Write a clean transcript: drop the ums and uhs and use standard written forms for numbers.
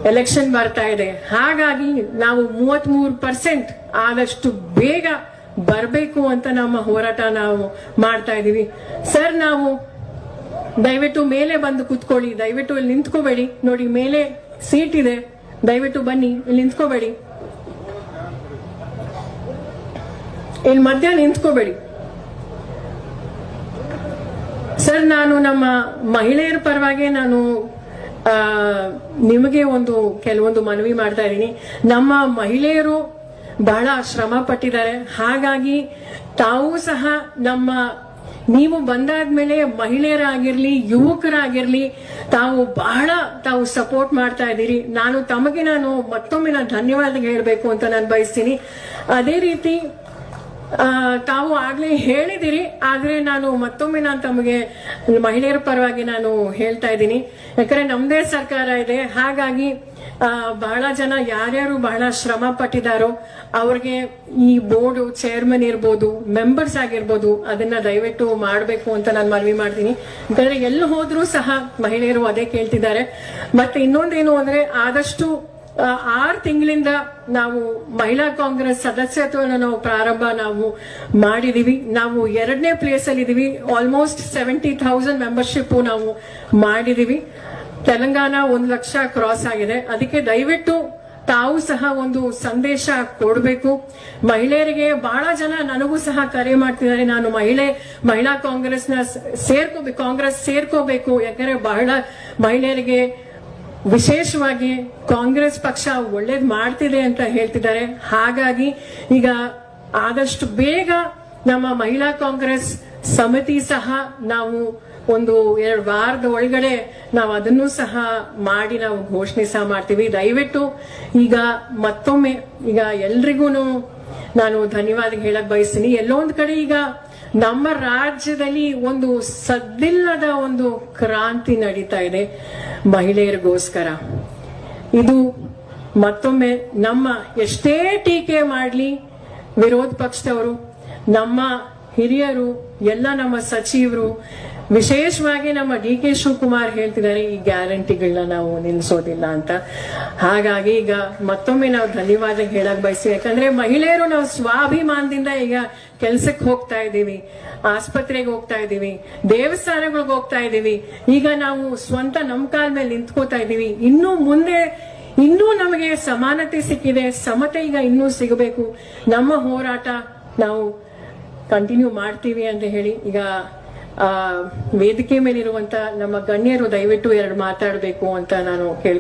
Election ಬರ್ತಾ ಇದೆ. ಹಾಗಾಗಿ ನಾವು 33% ಆದಷ್ಟು ಬೇಗ ಬರಬೇಕು ಅಂತ ನಮ್ಮ ಹೋರಾಟ ನಾವು ಮಾಡ್ತಾ ಇದೀವಿ. ಸರ್, ನಾವು ದಯವಿಟ್ಟು ಮೇಲೆ ಬಂದು ಕೂತ್ಕೊಳ್ಳಿ, ದಯವಿಟ್ಟು ಇಲ್ಲಿ ನಿಂತ್ಕೋಬೇಡಿ. ನೋಡಿ, ಮೇಲೆ ಸೀಟ್ ಇದೆ, ದಯವಿಟ್ಟು ಬನ್ನಿ, ಇಲ್ಲಿ ನಿಂತ್ಕೋಬೇಡಿ, ಇಲ್ಲಿ ಮಧ್ಯ ನಿಂತ್ಕೋಬೇಡಿ. ಸರ್, ನಾನು ನಮ್ಮ ಮಹಿಳೆಯರ ಪರವಾಗಿ ನಾನು ನಿಮಗೆ ಕೆಲವೊಂದು ಮನವಿ ಮಾಡ್ತಾ ಇದ್ದೀನಿ. ನಮ್ಮ ಮಹಿಳೆಯರು ಬಹಳ ಶ್ರಮ ಪಟ್ಟಿದ್ದಾರೆ. ಹಾಗಾಗಿ ತಾವು ಸಹ ನೀವು ಬಂದಾದ್ಮೇಲೆ ಮಹಿಳೆಯರಾಗಿರ್ಲಿ, ಯುವಕರಾಗಿರ್ಲಿ, ತಾವು ಸಪೋರ್ಟ್ ಮಾಡ್ತಾ ಇದ್ದೀರಿ. ತಮಗೆ ಮತ್ತೊಮ್ಮೆ ಧನ್ಯವಾದ ಹೇಳಬೇಕು ಅಂತ ನಾನು ಬಯಸ್ತೀನಿ. ಅದೇ ರೀತಿ ತಾವು ಆಗ್ಲೇ ಹೇಳಿದಿರಿ, ಆದ್ರೆ ಮತ್ತೊಮ್ಮೆ ತಮಗೆ ಮಹಿಳೆಯರ ಪರವಾಗಿ ಹೇಳ್ತಾ ಇದ್ದೀನಿ. ಯಾಕಂದ್ರೆ ನಮ್ದೇ ಸರ್ಕಾರ ಇದೆ. ಹಾಗಾಗಿ ಬಹಳ ಜನ ಯಾರ್ಯಾರು ಬಹಳ ಶ್ರಮ ಪಟ್ಟಿದಾರೋ ಅವ್ರಿಗೆ ಈ ಬೋರ್ಡ್ ಚೇರ್ಮನ್ ಇರ್ಬೋದು, ಮೆಂಬರ್ಸ್ ಆಗಿರ್ಬೋದು, ಅದನ್ನ ದಯವಿಟ್ಟು ಮಾಡಬೇಕು ಅಂತ ನಾನು ಮನವಿ ಮಾಡ್ತೀನಿ. ಯಾಕಂದ್ರೆ ಎಲ್ಲಿ ಹೋದ್ರೂ ಸಹ ಮಹಿಳೆಯರು ಅದೇ ಕೇಳ್ತಿದ್ದಾರೆ. ಮತ್ತೆ ಇನ್ನೊಂದೇನು ಅಂದ್ರೆ, ಆದಷ್ಟು 6 ತಿಂಗಳಿಂದ ನಾವು ಮಹಿಳಾ ಕಾಂಗ್ರೆಸ್ ಸದಸ್ಯತ್ವವನ್ನು ನಾವು ಮಾಡಿದೀವಿ. ನಾವು 2ನೇ ಪ್ಲೇಸ್ ಅಲ್ಲಿ ಇದೀವಿ. ಆಲ್ಮೋಸ್ಟ್ 70,000 ಮೆಂಬರ್ಶಿಪ್ ನಾವು ಮಾಡಿದೀವಿ. ತೆಲಂಗಾಣ 1 ಲಕ್ಷ ಕ್ರಾಸ್ ಆಗಿದೆ. ಅದಕ್ಕೆ ದಯವಿಟ್ಟು ತಾವು ಸಹ ಒಂದು ಸಂದೇಶ ಕೊಡಬೇಕು ಮಹಿಳೆಯರಿಗೆ. ಬಹಳ ಜನ ನನಗೂ ಸಹ ಕರೆ ಮಾಡ್ತಿದ್ದಾರೆ, ನಾನು ಮಹಿಳಾ ಕಾಂಗ್ರೆಸ್ ಸೇರ್ಕೋಬೇಕು. ಯಾಕಂದ್ರೆ ಬಹಳ ಮಹಿಳೆಯರಿಗೆ ವಿಶೇಷವಾಗಿ ಕಾಂಗ್ರೆಸ್ ಪಕ್ಷ ಒಳ್ಳೇದ್ ಮಾಡ್ತಿದೆ ಅಂತ ಹೇಳ್ತಿದ್ದಾರೆ. ಹಾಗಾಗಿ ಈಗ ಆದಷ್ಟು ಬೇಗ ನಮ್ಮ ಮಹಿಳಾ ಕಾಂಗ್ರೆಸ್ ಸಮಿತಿ ಸಹ ನಾವು 1-2 ವಾರದ ಒಳಗಡೆ ನಾವು ಅದನ್ನು ಸಹ ಮಾಡಿ ನಾವು ಘೋಷಣೆ ಸಹ ಮಾಡ್ತೀವಿ. ದಯವಿಟ್ಟು ಈಗ ಮತ್ತೊಮ್ಮೆ ಎಲ್ರಿಗೂ ನಾನು ಧನ್ಯವಾದ ಹೇಳಕ್ ಬಯಸ್ತೀನಿ. ಎಲ್ಲೋ ಒಂದ್ ಕಡೆ ಈಗ ನಮ್ಮ ರಾಜ್ಯದಲ್ಲಿ ಸದ್ದಿಲ್ಲದ ಕ್ರಾಂತಿ ನಡೀತಾ ಇದೆ ಮಹಿಳೆಯರಿಗೋಸ್ಕರ. ಇದು ಮತ್ತೊಮ್ಮೆ ಎಷ್ಟೇ ಟೀಕೆ ಮಾಡ್ಲಿ ವಿರೋಧ ಪಕ್ಷದವರು, ನಮ್ಮ ಹಿರಿಯರು, ಎಲ್ಲ ನಮ್ಮ ಸಚಿವರು, ವಿಶೇಷವಾಗಿ ನಮ್ಮ DK ಶಿವಕುಮಾರ್ ಹೇಳ್ತಿದ್ದಾರೆ ಈ ಗ್ಯಾರಂಟಿಗಳನ್ನ ನಾವು ನಿಲ್ಲಿಸೋದಿಲ್ಲ ಅಂತ. ಹಾಗಾಗಿ ಈಗ ಮತ್ತೊಮ್ಮೆ ನಾವು ಧನ್ಯವಾದ ಹೇಳಕ್ ಬಯಸ್ತೀವಿ. ಯಾಕಂದ್ರೆ ಮಹಿಳೆಯರು ನಾವು ಸ್ವಾಭಿಮಾನದಿಂದ ಈಗ ಕೆಲ್ಸಕ್ಕೆ ಹೋಗ್ತಾ ಇದ್ದೀವಿ, ಆಸ್ಪತ್ರೆಗೆ ಹೋಗ್ತಾ ಇದ್ದೀವಿ, ದೇವಸ್ಥಾನಗಳಿಗೆ ಹೋಗ್ತಾ ಇದ್ದೀವಿ. ಈಗ ನಾವು ಸ್ವಂತ ನಮ್ ಕಾಲ್ ಮೇಲೆ ನಿಂತ್ಕೋತಾ ಇದ್ದೀವಿ. ಇನ್ನೂ ನಮಗೆ ಸಮಾನತೆ ಸಿಕ್ಕಿದೆ, ಸಮತೆ ಈಗ ಇನ್ನೂ ಸಿಗಬೇಕು. ನಮ್ಮ ಹೋರಾಟ ನಾವು ಕಂಟಿನ್ಯೂ ಮಾಡ್ತೀವಿ ಅಂತ ಹೇಳಿ ಈಗ ವೇದಿಕೆ ಮೇಲಿರುವಂತ ನಮ್ಮ ಗಣ್ಯರು ದಯವಿಟ್ಟು 2 ಮಾತಾಡಬೇಕು ಅಂತ ನಾನು